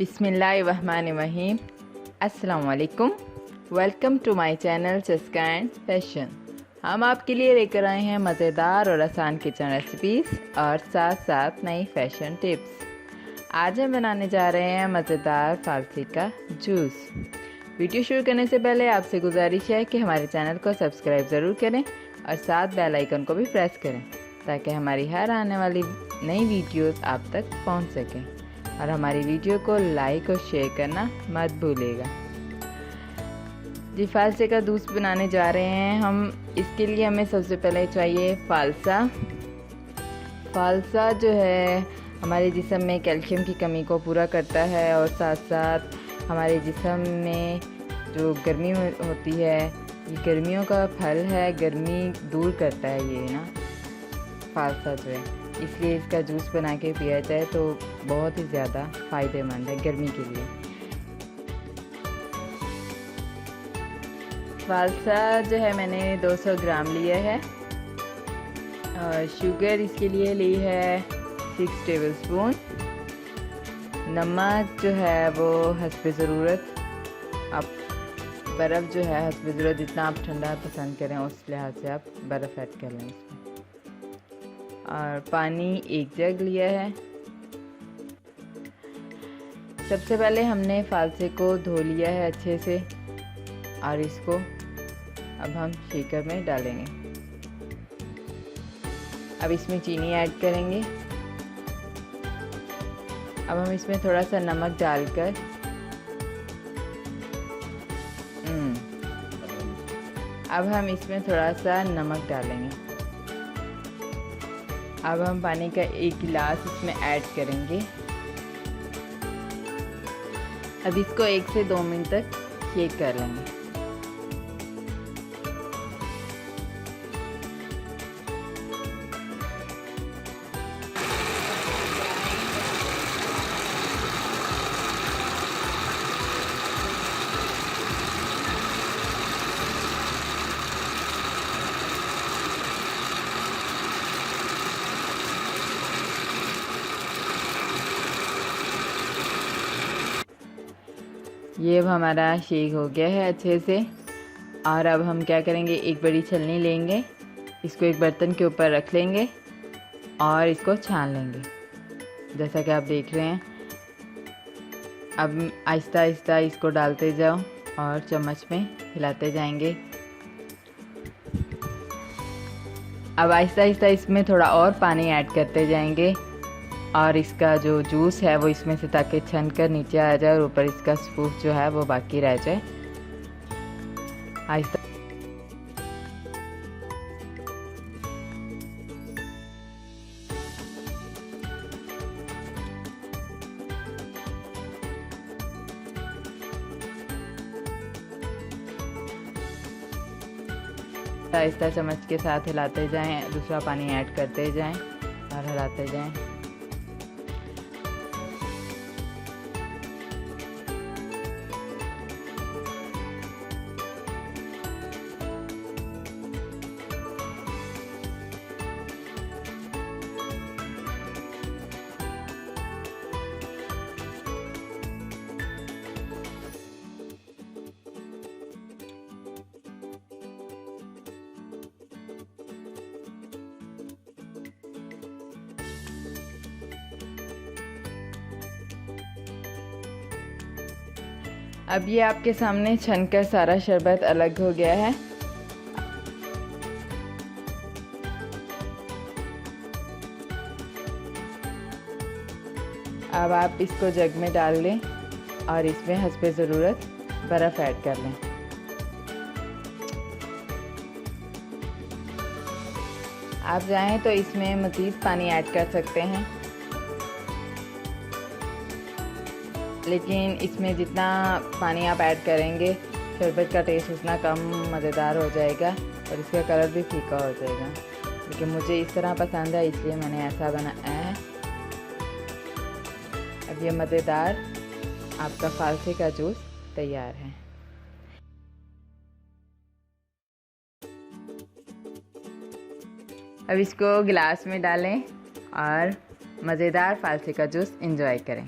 बिस्मिल्लाहिर्रहमानिर्रहीम। अस्सलाम वालेकुम। वेलकम टू माय चैनल चस्का एंड फैशन। हम आपके लिए लेकर आए हैं मज़ेदार और आसान किचन रेसिपीज़ और साथ साथ नई फैशन टिप्स। आज हम बनाने जा रहे हैं मज़ेदार फालसी का जूस। वीडियो शुरू करने से पहले आपसे गुजारिश है कि हमारे चैनल को सब्सक्राइब ज़रूर करें और साथ बेल आइकन को भी प्रेस करें ताकि हमारी हर आने वाली नई वीडियोस आप तक पहुंच सकें, और हमारी वीडियो को लाइक और शेयर करना मत भूलिएगा। जी, फालसे का जूस बनाने जा रहे हैं हम। इसके लिए हमें सबसे पहले चाहिए फालसा। फालसा जो है हमारे जिस्म में कैल्शियम की कमी को पूरा करता है और साथ साथ हमारे जिस्म में जो गर्मी होती है, ये गर्मियों का फल है, गर्मी दूर करता है ये ना फालसा जो है। इसलिए इसका जूस बना के पिया जाए तो बहुत ही ज़्यादा फ़ायदेमंद है गर्मी के लिए। फालसा जो है मैंने 200 ग्राम लिया है और शुगर इसके लिए ली है 6 टेबलस्पून। नमक जो है वो हस्बे ज़रूरत। आप बर्फ़ जो है हस्बे ज़रूरत, जितना आप ठंडा पसंद करें उस लिहाज से आप बर्फ़ ऐड कर लें इसमें। और पानी 1 जग लिया है। सबसे पहले हमने फालसे को धो लिया है अच्छे से और इसको अब हम शेकर में डालेंगे। अब इसमें चीनी ऐड करेंगे। अब हम इसमें थोड़ा सा नमक डालकर अब हम इसमें थोड़ा सा नमक डालेंगे। अब हम पानी का 1 गिलास इसमें ऐड करेंगे। अब इसको 1 से 2 मिनट तक शेक कर लेंगे। ये अब हमारा शेक हो गया है अच्छे से। और अब हम क्या करेंगे, एक बड़ी छलनी लेंगे, इसको एक बर्तन के ऊपर रख लेंगे और इसको छान लेंगे जैसा कि आप देख रहे हैं। अब आहिस्ता आहिस्ता इसको डालते जाओ और चम्मच में हिलाते जाएंगे। अब आहिस्ता आहिस्ता इसमें थोड़ा और पानी ऐड करते जाएंगे और इसका जो जूस है वो इसमें से ताकि छन कर नीचे आ जाए और ऊपर इसका स्पूफ जो है वो बाकी रह जाए। आहिस्ता आहिस्ता चम्मच के साथ हिलाते जाएं, दूसरा पानी ऐड करते जाएं और हिलाते जाएं। अब ये आपके सामने छनकर सारा शरबत अलग हो गया है। अब आप इसको जग में डाल लें और इसमें हस्बे ज़रूरत बर्फ़ ऐड कर लें। आप चाहें तो इसमें मज़ीद पानी ऐड कर सकते हैं, लेकिन इसमें जितना पानी आप ऐड करेंगे शरबत का टेस्ट उतना कम मज़ेदार हो जाएगा और इसका कलर भी फीका हो जाएगा। लेकिन मुझे इस तरह पसंद है इसलिए मैंने ऐसा बनाया है। अब ये मज़ेदार आपका फालसे का जूस तैयार है। अब इसको गिलास में डालें और मज़ेदार फालसे का जूस एंजॉय करें।